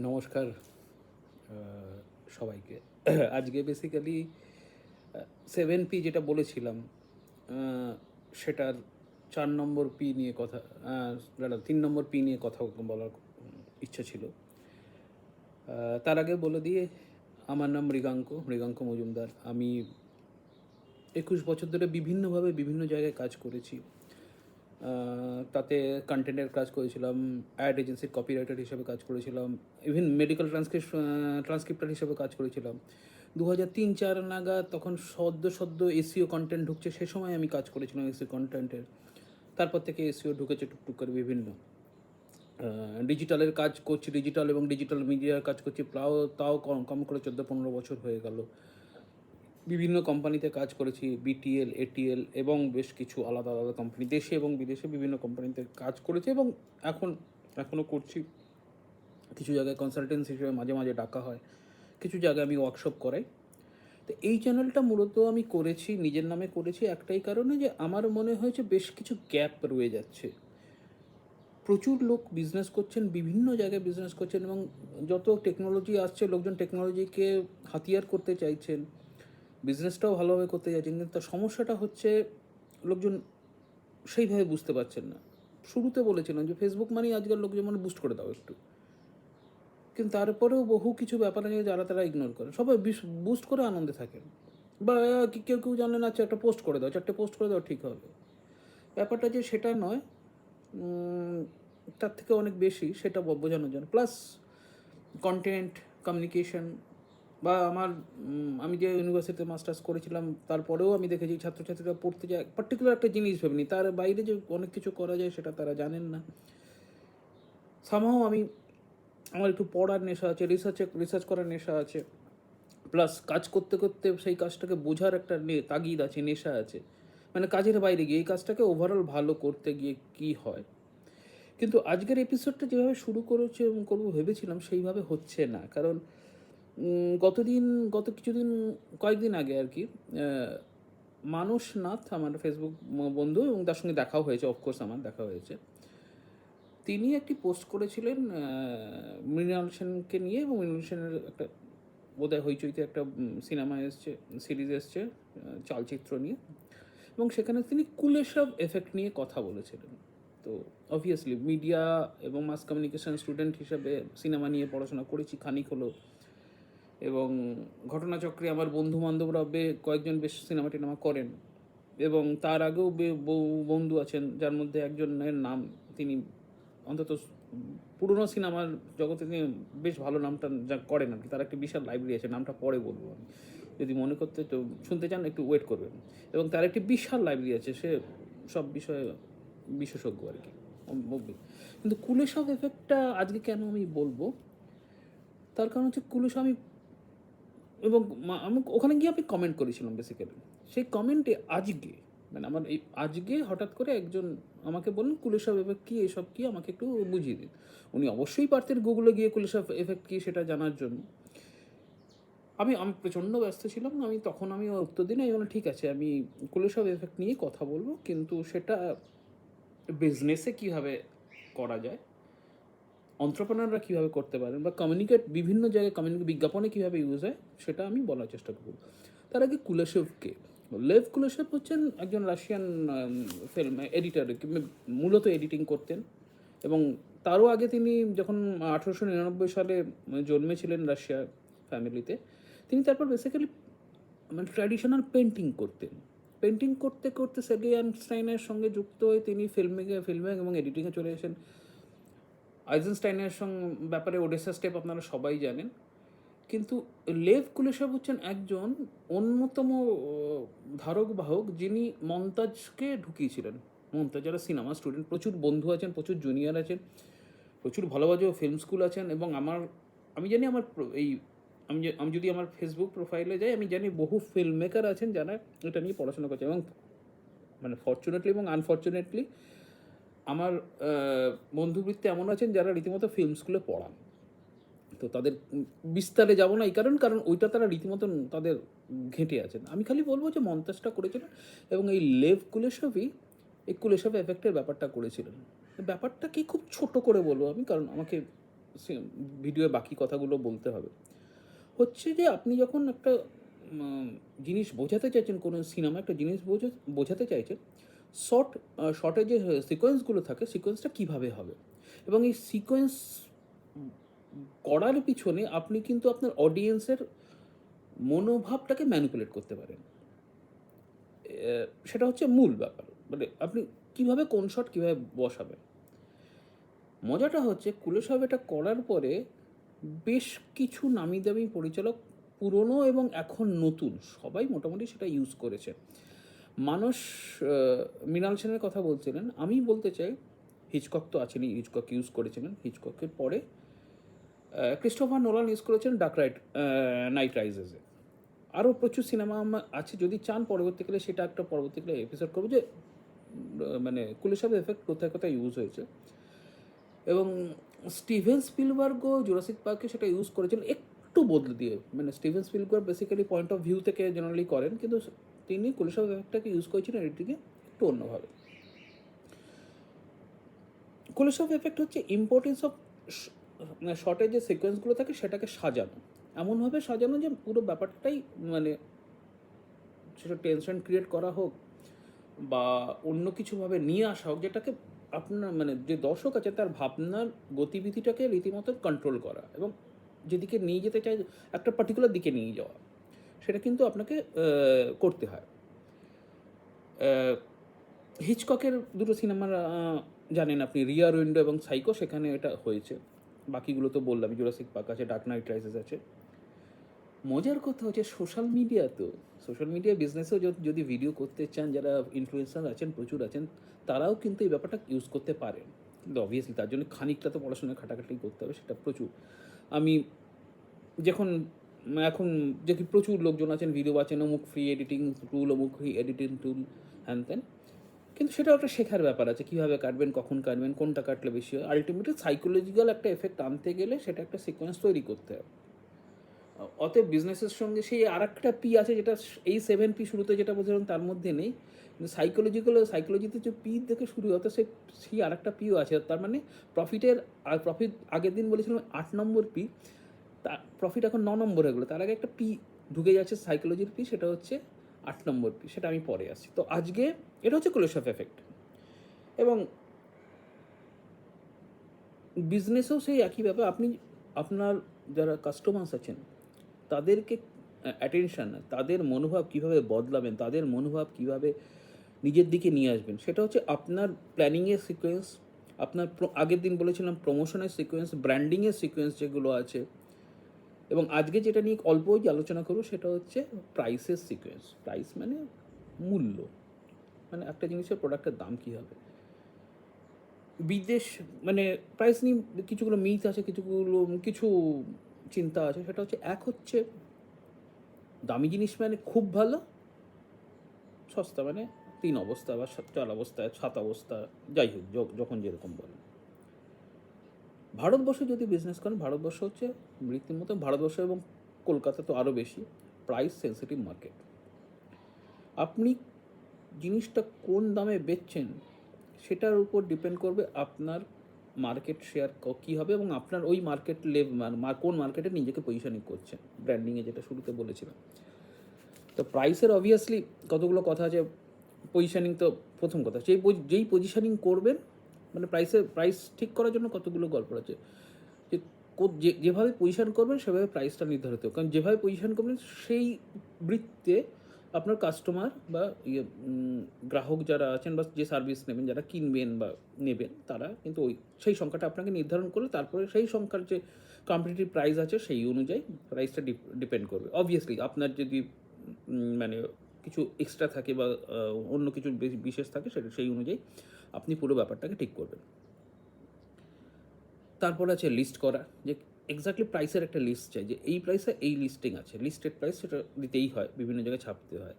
নমস্কার সবাইকে। আজকে বেসিক্যালি 7P যেটা বলেছিলাম, সেটার 4 নম্বর পি নিয়ে কথা, দাঁড়া 3 নম্বর পি নিয়ে কথা বলার ইচ্ছা ছিল। তার আগে বলে দিয়ে, আমার নাম মৃগাঙ্ক মজুমদার। আমি 21 বছর ধরে বিভিন্নভাবে বিভিন্ন জায়গায় কাজ করেছি। তাতে কন্টেন্টের কাজ করেছিলাম, অ্যাড এজেন্সির কপিরাইটার হিসেবে কাজ করেছিলাম, ইভেন মেডিকেল ট্রান্সক্রিপ্টার হিসেবে কাজ করেছিলাম। 2003-04 নাগাদ, তখন সদ্য এসিও কন্টেন্ট ঢুকছে, সে সময় আমি কাজ করেছিলাম এসিও কন্টেন্টের। তারপর থেকে এসিও ঢুকেছে টুকটুক করে বিভিন্ন ডিজিটালের কাজ করছি, ডিজিটাল এবং ডিজিটাল মিডিয়ার কাজ করছি, তাও কম করে 14-15 বছর হয়ে গেল। বিভিন্ন কোম্পানিতে কাজ করেছি, বিটিএল, এটিএল এবং বেশ কিছু আলাদা আলাদা কোম্পানি, দেশে এবং বিদেশে বিভিন্ন কোম্পানিতে কাজ করেছি এবং এখনও করছি। কিছু জায়গায় কনসালটেন্সি হিসেবে মাঝে মাঝে ডাকা হয়, কিছু জায়গায় আমি ওয়ার্কশপ করাই। তো এই চ্যানেলটা মূলত আমি করেছি, নিজের নামে করেছি একটাই কারণে, যে আমার মনে হয়েছে বেশ কিছু গ্যাপ রয়ে যাচ্ছে। প্রচুর লোক বিজনেস করছেন, বিভিন্ন জায়গায় বিজনেস করছেন, এবং যত টেকনোলজি আসছে, লোকজন টেকনোলজিকে হাতিয়ার করতে চাইছেন, বিজনেসটাও ভালোভাবে করতে চাইছেন, কিন্তু তার সমস্যাটা হচ্ছে লোকজন সেইভাবে বুঝতে পারছেন না। শুরুতে বলেছিলাম যে ফেসবুক মানেই আজকাল লোক যেমন বুস্ট করে দাও একটু, কিন্তু তারপরেও বহু কিছু ব্যাপার আছে যারা তারা ইগনোর করে, সবাই বুস্ট করে আনন্দে থাকেন, বা কেউ কেউ জানলেন আচ্ছা একটা পোস্ট করে দাও, 4টে পোস্ট করে দাও, ঠিক হবে। ব্যাপারটা যে সেটা নয়, তার থেকে অনেক বেশি, সেটা বোঝানোর জন্য। প্লাস কন্টেন্ট কমিউনিকেশন, বা আমি যে ইউনিভার্সিটিতে মাস্টার্স করেছিলাম, তারপরেও আমি দেখেছি ছাত্রছাত্রীরা পড়তে যায় পার্টিকুলার একটা জিনিস ভেবেনি, তার বাইরে যে অনেক কিছু করা যায় সেটা তারা জানেন না। সামহাও আমার একটু পড়ার নেশা আছে, রিসার্চ করার নেশা আছে, প্লাস কাজ করতে করতে সেই কাজটাকে বোঝার একটা তাগিদ আছে, নেশা আছে, মানে কাজের বাইরে গিয়ে এই কাজটাকে ওভারঅল ভালো করতে গিয়ে কি হয়। কিন্তু আজকের এপিসোডটা যেভাবে শুরু করেছে এবং করবো ভেবেছিলাম, সেইভাবে হচ্ছে না। কারণ কয়েকদিন আগে আর কি, মানুষ নাথ আমার ফেসবুক বন্ধু, এবং তার সঙ্গে দেখাও হয়েছে, অফকোর্স আমার দেখা হয়েছে। তিনি একটি পোস্ট করেছিলেন মৃণাল সেনকে নিয়ে, এবং মৃণাল সেনের একটা বোধহয় হইচইতে একটা সিনেমা এসছে, সিরিজ এসছে চালচিত্র নিয়ে, এবং সেখানে তিনি কুলেশব এফেক্ট নিয়ে কথা বলেছিলেন। তো অবভিয়াসলি মিডিয়া এবং মাস কমিউনিকেশন স্টুডেন্ট হিসাবে সিনেমা নিয়ে পড়াশোনা করেছি খানিক হলো, এবং ঘটনাচক্রে আমার বন্ধু বান্ধবরা কয়েকজন বেশ সিনেমা টিনেমা করেন, এবং তার আগেও বহু বন্ধু আছেন, যার মধ্যে একজনের নাম, তিনি অন্তত পুরনো সিনেমার জগতে তিনি বেশ ভালো নামটা যা করেন আর কি, তার একটা বিশাল লাইব্রেরি আছে, নামটা পরে বলবো আমি, যদি মনে করতে তো শুনতে চান একটু ওয়েট করবেন। এবং তার একটি বিশাল লাইব্রেরি আছে, সে সব বিষয়ে বিশেষজ্ঞ আর কি। কিন্তু কুলেশব এফেক্টটা আজকে কেন আমি বলবো, তার কারণ হচ্ছে আমি এবং আমি ওখানে গিয়ে আমি কমেন্ট করেছিলাম বেসিক্যালি। সেই কমেন্টে আমার আজকে হঠাৎ করে একজন আমাকে বললেন কুলেশব এফেক্ট কী, এসব কী, আমাকে একটু বুঝিয়ে দিন। উনি অবশ্যই পারতেন গুগলে গিয়ে কুলেশব এফেক্ট কী সেটা জানার জন্য। আমি প্রচণ্ড ব্যস্ত ছিলাম, আমি উত্তর দিই না, আমি বললাম ঠিক আছে, আমি কুলেশব এফেক্ট নিয়ে কথা বলবো, কিন্তু সেটা বিজনেসে কীভাবে করা যায়, এন্টারপ্রেনাররা কীভাবে করতে পারেন, বা বিভিন্ন জায়গায় বিজ্ঞাপনে কীভাবে ইউজ হয়, সেটা আমি বলার চেষ্টা করব। তার আগে কুলেশেভকে, লেভ কুলেশেভ হচ্ছেন একজন রাশিয়ান ফিল্ম এডিটার, মূলত এডিটিং করতেন, এবং তারও আগে তিনি যখন 1899 সালে জন্মেছিলেন রাশিয়া ফ্যামিলিতে, তিনি তারপর বেসিক্যালি ট্র্যাডিশনাল পেন্টিং করতেন। পেন্টিং করতে করতে সের্গেই আইনস্টাইনের সঙ্গে যুক্ত হয়ে তিনি ফিল্মে এবং এডিটিংয়ে চলে এসেছেন। আইজেনস্টাইনের ব্যাপারে ওডেসা স্টেপ আপনারা সবাই জানেন। কিন্তু লেভ কুলেশব হচ্ছেন একজন অন্যতম ধারক বাহক, যিনি মন্তাজকে ঢুকিয়েছিলেন। মন্তাজ যারা সিনেমা স্টুডেন্ট, প্রচুর বন্ধু আছেন, প্রচুর জুনিয়র আছেন, প্রচুর ভালো ভালো ফিল্ম স্কুল আছেন, এবং আমি জানি আমি যদি আমার ফেসবুক প্রোফাইলে যাই, আমি জানি বহু ফিল্ম মেকার আছেন যারা এটা নিয়ে পড়াশোনা করছে, এবং মানে ফর্চুনেটলি এবং আনফর্চুনেটলি আমার বন্ধুবৃত্তে এমন আছেন যারা রীতিমতো ফিল্ম স্কুলে পড়ান। তো তাদের বিস্তারে যাব না, এই কারণ ওইটা তারা রীতিমতো তাদের ঘেঁটে আছেন। আমি খালি বলবো যে মন্তাজটা করেছিলেন, এবং এই লেভ কুলেশভই এই কুলেশভ এফেক্টের ব্যাপারটা করেছিলেন। ব্যাপারটা কি খুব ছোট করে বলবো আমি, কারণ আমাকে ভিডিওয়ে বাকি কথাগুলো বলতে হবে। হচ্ছে যে আপনি যখন একটা জিনিস বোঝাতে চাইছেন, কোনো সিনেমা একটা জিনিস বোঝাতে চাইছে, শর্টের যে সিকোয়েন্সগুলো থাকে, সিকোয়েন্সটা কীভাবে হবে, এবং এই সিকোয়েন্স করার পিছনে আপনি কিন্তু আপনার অডিয়েন্সের মনোভাবটাকে ম্যানিপুলেট করতে পারেন। সেটা হচ্ছে মূল ব্যাপার। মানে আপনি কীভাবে কোন শট কীভাবে বসাবেন। মজাটা হচ্ছে কুলেশাব এটা করার পরে বেশ কিছু নামি দামি পরিচালক, পুরনো এবং এখন নতুন, সবাই মোটামুটি সেটা ইউজ করেছে। মানুষ মৃণাল সেনের কথা বলছিলেন, আমি বলতে চাই হিচকক তো আছেনই, হিচকক ইউজ করেছিলেন। হিচককের পরে ক্রিস্টোফার নোলান ইউজ করেছেন নাইট রাইজেসে। আরও প্রচুর সিনেমা আছে, যদি চান পরবর্তীকালে সেটা একটা পরবর্তীকালে এপিসোড করবো যে মানে কুলেশাবের এফেক্ট কোথায় কোথায় ইউজ হয়েছে। এবং স্টিভেন স্পিলবার্গও জুরাসিক পার্কে সেটা ইউজ করেছেন একটু বদলে দিয়ে। মানে Steven Spielberg basically point of view থেকে জেনারেলি করেন, কিন্তু তিনি কুলেশাব এফেক্টটাকে ইউজ করেছিলেন এটিকে একটু অন্যভাবে। কুলেশাব এফেক্ট হচ্ছে ইম্পর্টেন্স অফ শর্টের যে সিকোয়েন্সগুলো থাকে সেটাকে সাজানো, এমনভাবে সাজানো যে পুরো ব্যাপারটাই মানে সেটা টেনশন ক্রিয়েট করা হোক বা অন্য কিছুভাবে নিয়ে আসা হোক, যেটাকে আপনার মানে যে দর্শক আছে তার ভাবনার গতিবিধিটাকে রীতিমতো কন্ট্রোল করা এবং যেদিকে নিয়ে যেতে চায় একটা পার্টিকুলার দিকে নিয়ে যাওয়া, সেটা কিন্তু আপনাকে করতে হয়। হিচককের দুটো সিনেমার জানেন আপনি, রিয়ার উইন্ডো এবং সাইকো, সেখানে এটা হয়েছে। বাকিগুলো তো বললাম, জুরাসিক পার্ক আছে, ডার্ক নাইট রাইজেস আছে। মজার কথা হচ্ছে সোশ্যাল মিডিয়া বিজনেসেও যদি ভিডিও করতে চান, যারা ইনফ্লুয়েন্সার আছেন প্রচুর আছেন, তারাও কিন্তু এই ব্যাপারটা ইউজ করতে পারেন। কিন্তু অবভিয়াসলি তার জন্য খানিকটা তো পড়াশোনা খাটাখাটি করতে হবে, সেটা প্রচুর। আমি এখন যে কি প্রচুর লোকজন আছেন ভিডিও বানাচ্ছেন, অমুক ফ্রি এডিটিং টুল, অমুক ফ্রি এডিটিং টুল, হ্যান ত্যান, কিন্তু সেটাও একটা শেখার ব্যাপার আছে, কীভাবে কাটবেন, কখন কাটবেন, কোনটা কাটলে বেশি হয়। আলটিমেটলি সাইকোলজিক্যাল একটা এফেক্ট আনতে গেলে সেটা একটা সিকোয়েন্স তৈরি করতে হবে। অতএব বিজনেসের সঙ্গে সেই আর একটা পি আছে, যেটা এই 7P শুরুতে যেটা বলছিলাম তার মধ্যে নেই, কিন্তু সাইকোলজিতে যে পি থেকে শুরু হতো সেই আর একটা পিও আছে। তার মানে প্রফিট আগের দিন বলেছিলাম 8 নম্বর পি, তা প্রফিট এখন 9 নম্বর হয়ে গেলো। তার আগে একটা পি ঢুকে যাচ্ছে সাইকোলজির পি, সেটা হচ্ছে 8 নম্বর পি, সেটা আমি পরে আসছি। তো আজকে এটা হচ্ছে কুলেশাব এফেক্ট। এবং বিজনেসেও সেই একই ব্যাপার। আপনি আপনার যারা কাস্টমার্স আছেন তাদেরকে অ্যাটেনশান, তাদের মনোভাব কীভাবে বদলাবেন, তাদের মনোভাব কীভাবে নিজের দিকে নিয়ে আসবেন, সেটা হচ্ছে আপনার প্ল্যানিংয়ের সিকোয়েন্স, আপনার আগের দিন বলেছিলাম প্রমোশনের সিকোয়েন্স, ব্র্যান্ডিংয়ের সিকোয়েন্স যেগুলো আছে, এবং আজকে যেটা নিয়ে অল্প আলোচনা করবো সেটা হচ্ছে প্রাইসের সিকোয়েন্স। প্রাইস মানে মূল্য, মানে একটা জিনিসের প্রোডাক্টের দাম কী হবে। বিদেশ মানে প্রাইস নিয়ে কিছুগুলো মিথ আছে, কিছু চিন্তা আছে। সেটা হচ্ছে হচ্ছে দামি জিনিস মানে খুব ভালো, সস্তা মানে 3 অবস্থা বা 4 অবস্থা 7 অবস্থা, যাই হোক যখন যেরকম বলেন। ভারতবর্ষে যদি বিজনেস করেন, ভারতবর্ষ হচ্ছে রীতিমতো, ভারতবর্ষ এবং কলকাতা তো আরও বেশি প্রাইস সেন্সিটিভ মার্কেট। আপনি জিনিসটা কোন দামে বেচছেন সেটার উপর ডিপেন্ড করবে আপনার মার্কেট শেয়ার কী হবে এবং আপনার ওই মার্কেট কোন মার্কেটে নিজেকে পজিশনিং করছেন, ব্র্যান্ডিংয়ে যেটা শুরুতে বলেছিলাম। তো প্রাইসের অবভিয়াসলি কতগুলো কথা আছে। পজিশনিং তো প্রথম কথা, যেই পজিশনিং করবেন, মানে প্রাইস ঠিক করার জন্য কতগুলো গল্প আছে, যে যেভাবে পজিশন করবেন সেভাবে প্রাইসটা নির্ধারিত, কারণ যেভাবে পজিশন করবেন সেই বৃত্তে আপনার কাস্টমার বা গ্রাহক যারা আছেন বা যে সার্ভিস নেবেন, যারা কিনবেন বা নেবেন, তারা কিন্তু সেই সংখ্যাটা আপনাকে নির্ধারণ করলে তারপরে সেই সংখ্যার যে কম্পিটিটিভ প্রাইস আছে সেই অনুযায়ী প্রাইসটা ডিপেন্ড করবে। অবভিয়াসলি আপনার যদি মানে কিছু এক্সট্রা থাকে বা অন্য কিছু বিশেষ থাকে, সেটা সেই অনুযায়ী আপনি পুরো ব্যাপারটাকে ঠিক করবেন। তারপর আছে লিস্ট করা, যে এক্স্যাক্টলি প্রাইসের একটা লিস্ট চাই, যে এই প্রাইসে এই লিস্টিং আছে, লিস্টেড প্রাইস, সেটা দিতেই হয়, বিভিন্ন জায়গায় ছাপতে হয়।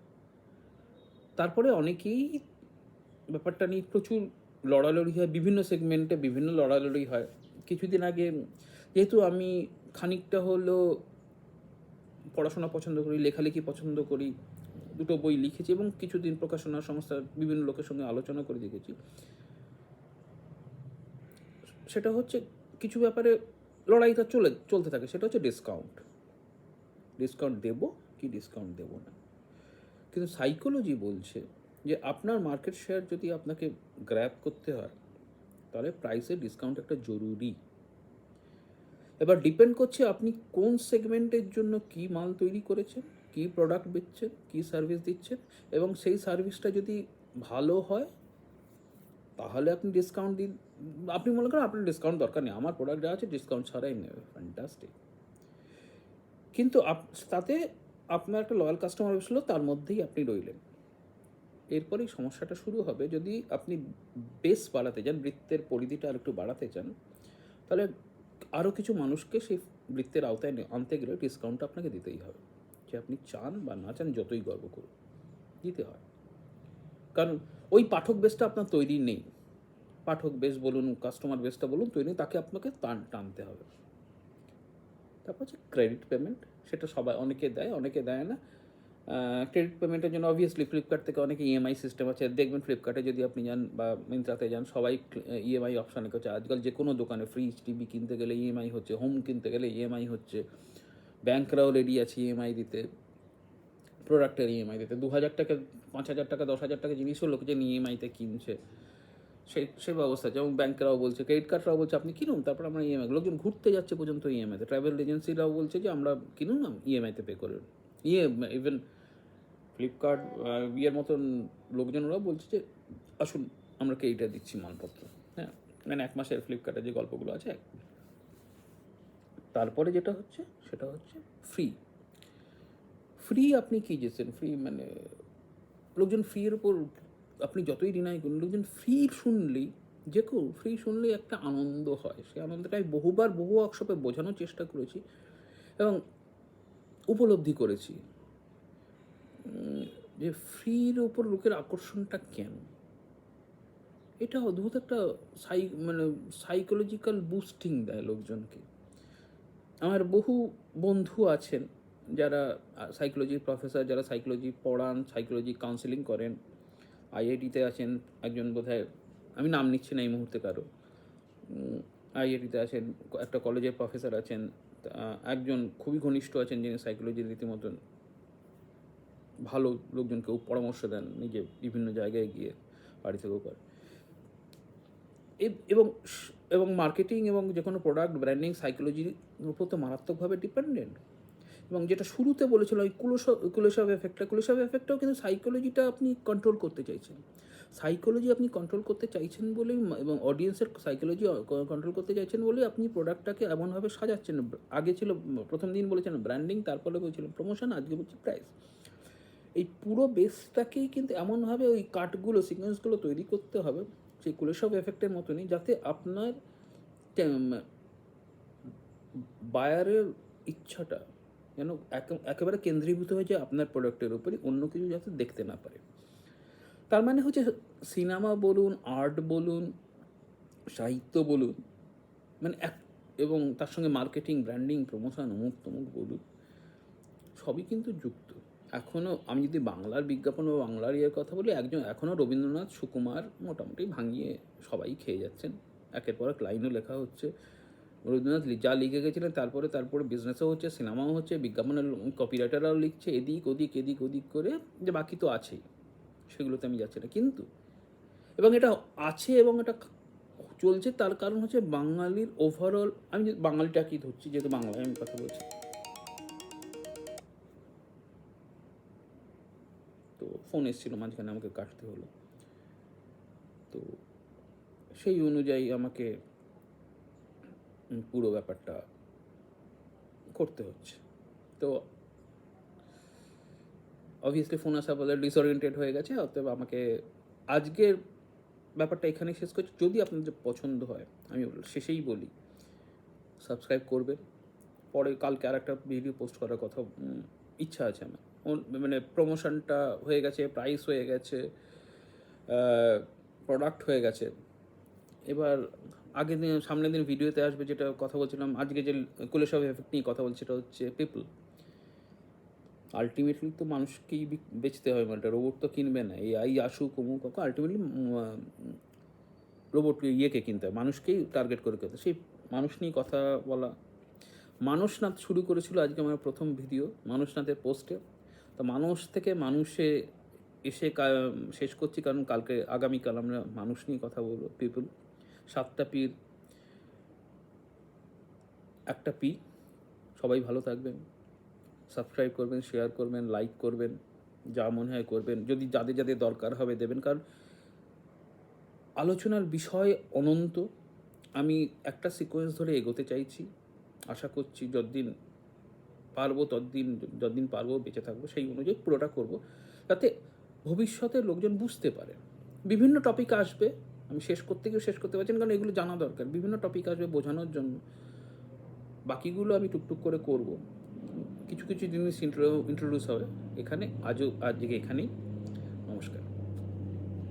তারপরে অনেকেই ব্যাপারটা নিয়ে প্রচুর লড়ালড়ি হয়, বিভিন্ন সেগমেন্টে বিভিন্ন লড়ালড়ি হয়। কিছুদিন আগে, যেহেতু আমি খানিকটা হলো পড়াশোনা পছন্দ করি, লেখালেখি পছন্দ করি, দুটো বই লিখেছি এবং কিছুদিন প্রকাশনা সংস্থার বিভিন্ন লোকের সঙ্গে আলোচনা করে দেখেছি। সেটা হচ্ছে কিছু ব্যাপারে লড়াইটা চলতে থাকে, সেটা হচ্ছে ডিসকাউন্ট। ডিসকাউন্ট দেবো কি ডিসকাউন্ট দেবো না। কিন্তু সাইকোলজি বলছে যে আপনার মার্কেট শেয়ার যদি আপনাকে গ্র্যাব করতে হয়, তাহলে প্রাইসে ডিসকাউন্ট একটা জরুরি। এবার ডিপেন্ড করছে আপনি কোন সেগমেন্টের জন্য কী মাল তৈরি করেছেন, কী প্রোডাক্ট বেচছেন, কী সার্ভিস দিচ্ছেন, এবং সেই সার্ভিসটা যদি ভালো হয় তাহলে আপনি ডিসকাউন্ট দিন। আপনি মনে করেন আপনার ডিসকাউন্ট দরকার নেই, আমার প্রোডাক্ট যা আছে ডিসকাউন্ট ছাড়াই নেবে, ফ্যান্টাস্টিক। কিন্তু তাতে আপনার একটা লয়াল কাস্টমার এসেছিলো, তার মধ্যেই আপনি রইলেন। এরপরেই সমস্যাটা শুরু হবে যদি আপনি বেস বাড়াতে চান, বৃত্তের পরিধিটা আর একটু বাড়াতে চান, তাহলে আরও কিছু মানুষকে সেই বৃত্তের আওতায় আনতে গেলে ডিসকাউন্টটা আপনাকে দিতেই হবে, যে আপনি চান বা না চান, যতই গর্ব করুন, দিতে হয়। কারণ ওই পাঠক বেসটা আপনার তৈরি নেই, পাঠক বেস বলুন, কাস্টমার বেসটা বলুন, তৈরি নেই, তাকে আপনাকে টানতে হবে। তারপর হচ্ছে ক্রেডিট পেমেন্ট, সেটা সবাই, অনেকে দেয় অনেকে দেয় না। ক্রেডিট পেমেন্টের জন্য অবভিয়াসলি ফ্লিপকার্ট থেকে অনেকে ইএমআই সিস্টেম আছে। দেখবেন ফ্লিপকার্টে যদি আপনি যান বা মিন্ত্রাতে যান, সবাই ইএমআই অপশানে করছে। আজকাল যে কোনো দোকানে ফ্রিজ টিভি কিনতে গেলে ইএমআই হচ্ছে, হোম কিনতে গেলে ইএমআই হচ্ছে, ব্যাঙ্করাও রেডি আছে ইএমআই দিতে, প্রোডাক্টের ইএমআই দিতে। 2,000 টাকা, 5,000 টাকা, 10,000 টাকা জিনিসও লোকজন ইএমআইতে কিনছে, সেই ব্যবস্থা। যেমন ব্যাংকরাও বলছে, ক্রেডিট কার্ডরাও বলছে আপনি কিনুন, তারপর আমরা ইএমআই, লোকজন ঘুরতে যাচ্ছে পর্যন্ত ইএমআইতে, ট্রাভেল এজেন্সিরাও বলছে যে আমরা কিনুন না, ইএমআইতে পে করুন। ইভেন ফ্লিপকার্ট ইয়ের মতন লোকজনরাও বলছে যে আসুন আমরা এইটা দিচ্ছি মালপত্র। হ্যাঁ, মানে 1 মাসের ফ্লিপকার্টের যে গল্পগুলো আছে। তারপরে যেটা হচ্ছে সেটা হচ্ছে ফ্রি। ফ্রি আপনি কী যেছেন, ফ্রি মানে লোকজন ফ্রি এর উপর আপনি যতই ডিনাই করুন, লোকজন ফ্রি শুনলেই, যে কেউ ফ্রি শুনলেই একটা আনন্দ হয়। সেই আনন্দটা আমি বহু ওয়ার্কশপে বোঝানোর চেষ্টা করেছি এবং উপলব্ধি করেছি যে ফ্রির ওপর লোকের আকর্ষণটা কেন। এটা অদ্ভুত একটা মানে সাইকোলজিক্যাল বুস্টিং দেয় লোকজনকে। আমার বহু বন্ধু আছেন যারা সাইকোলজির প্রফেসর, যারা সাইকোলজি পড়ান, সাইকোলজি কাউন্সেলিং করেন। আইআইটিতে আছেন একজন, বোধহয় আমি নাম নিচ্ছি না এই মুহূর্তে কারো, আইআইটিতে আছেন, একটা কলেজের প্রফেসর আছেন, একজন খুবই ঘনিষ্ঠ আছেন যিনি সাইকোলজির রীতিমতন ভালো লোকজনকেও পরামর্শ দেন, নিজে বিভিন্ন জায়গায় গিয়ে বাড়ি থেকেও করে। এবং এবং মার্কেটিং এবং যে কোনো প্রোডাক্ট ব্র্যান্ডিং সাইকোলজির উপর তো মারাত্মকভাবে ডিপেন্ডেন্ট। এবং যেটা শুরুতে বলেছিল ওই কুলেশভ এফেক্টটাও কিন্তু সাইকোলজিটা আপনি কন্ট্রোল করতে চাইছেন। সাইকোলজি আপনি কন্ট্রোল করতে চাইছেন বলেই, এবং অডিয়েন্সের সাইকোলজি কন্ট্রোল করতে চাইছেন বলেই আপনি প্রোডাক্টটাকে এমনভাবে সাজাচ্ছেন। আগে ছিল, প্রথম দিন বলেছেন ব্র্যান্ডিং, তারপরে বলছিলাম প্রমোশন, আজকে বলছি প্রাইস। এই পুরো বেসটাকেই কিন্তু এমনভাবে ওই কাটগুলো, সিকোয়েন্সগুলো তৈরি করতে হবে সেই কুলেশভ এফেক্টের মতনই, যাতে আপনার বায়ারের ইচ্ছাটা যেন একেবারে কেন্দ্রীভূত হয়ে যায় আপনার প্রোডাক্টের উপরে, অন্য কিছু যাতে দেখতে না পারে। তার মানে হচ্ছে সিনেমা বলুন, আর্ট বলুন, সাহিত্য বলুন, মানে এবং তার সঙ্গে মার্কেটিং, ব্র্যান্ডিং, প্রমোশন, অমুক তমুক বলুন, সবই কিন্তু যুক্ত। এখনও আমি যদি বাংলার বিজ্ঞাপন বা বাংলার ইয়ের কথা বলি, এখনও রবীন্দ্রনাথ, সুকুমার মোটামুটি ভাঙিয়ে সবাই খেয়ে যাচ্ছেন। একের পর এক লাইনও লেখা হচ্ছে। রবীন্দ্রনাথ যা লিখে গেছিলেন, তারপরে বিজনেসও হচ্ছে, সিনেমাও হচ্ছে, বিজ্ঞাপনের কপিরাইটাররাও লিখছে, এদিক ওদিক করে, যে বাকি তো আছেই, সেগুলোতে আমি যাচ্ছি না। কিন্তু এবং এটা আছে এবং এটা চলছে, তার কারণ হচ্ছে বাঙালির ওভারঅল, আমি বাঙালিটাকেই ধরছি যেহেতু বাংলায় আমি কথা বলছি। তো ফোন এসেছিলো মাঝখানে, আমাকে কাটতে হলো। তো সেই অনুযায়ী আমাকে পুরো ব্যাপারটা করতে হচ্ছে। তো অবভিয়াসলি ফোন আসার ফলে ডিসওরিয়েন্টেড হয়ে গেছে। অতএব আমাকে আজকের ব্যাপারটা এখানেই শেষ করছি। যদি আপনাদের পছন্দ হয়, আমি শেষেই বলি, সাবস্ক্রাইব করবেন। পরে কালকে আর একটা ভিডিও পোস্ট করার কথা ইচ্ছা আছে আমার। মানে প্রমোশনটা হয়ে গেছে, প্রাইস হয়ে গেছে, প্রোডাক্ট হয়ে গেছে। এবার আগের দিন, সামনের দিন ভিডিওতে আসবে যেটা কথা বলছিলাম, আজকে যে কুলেশভ এফেক্ট নিয়ে কথা বলছি, সেটা হচ্ছে পিপল। আলটিমেটলি তো মানুষকেই বেচতে হয় মালটা, রোবট তো কিনবে না। এই আসুক অমুক, আলটিমেটলি রোবট ইয়েকে কিনতে হয়, মানুষকেই টার্গেট করে কিনতে। সেই মানুষ নিয়ে কথা বলা। মানসনাথ শুরু করেছিল আজকে আমার প্রথম ভিডিও মানসনাথের পোস্টে। তো মানুষ থেকে মানুষে এসে শেষ করছি, কারণ আগামীকাল আমরা মানুষ নিয়ে কথা বলবো। পিপল, 7টা পির একটা পি। সবাই ভালো থাকবেন, সাবস্ক্রাইব করবেন, শেয়ার করবেন, লাইক করবেন, যা মনে হয় করবেন, যদি যাদের যাদের দরকার হবে দেবেন, কারণ আলোচনার বিষয় অনন্ত। আমি একটা সিকোয়েন্স ধরে এগোতে চাইছি। আশা করছি যতদিন পারবো যতদিন পারবো বেঁচে থাকবো সেই অনুযায়ী পুরোটা করব, যাতে ভবিষ্যতে লোকজন বুঝতে পারে। বিভিন্ন টপিক আসবে, আমি শেষ করতে গিয়েও শেষ করতে পারছেন, কারণ এগুলো জানা দরকার। বিভিন্ন টপিক আসবে বোঝানোর জন্য, বাকিগুলো আমি টুকটুক করে করব। কিছু কিছু জিনিস ইন্ট্রোডিউস হবে এখানে। আজকে এখানেই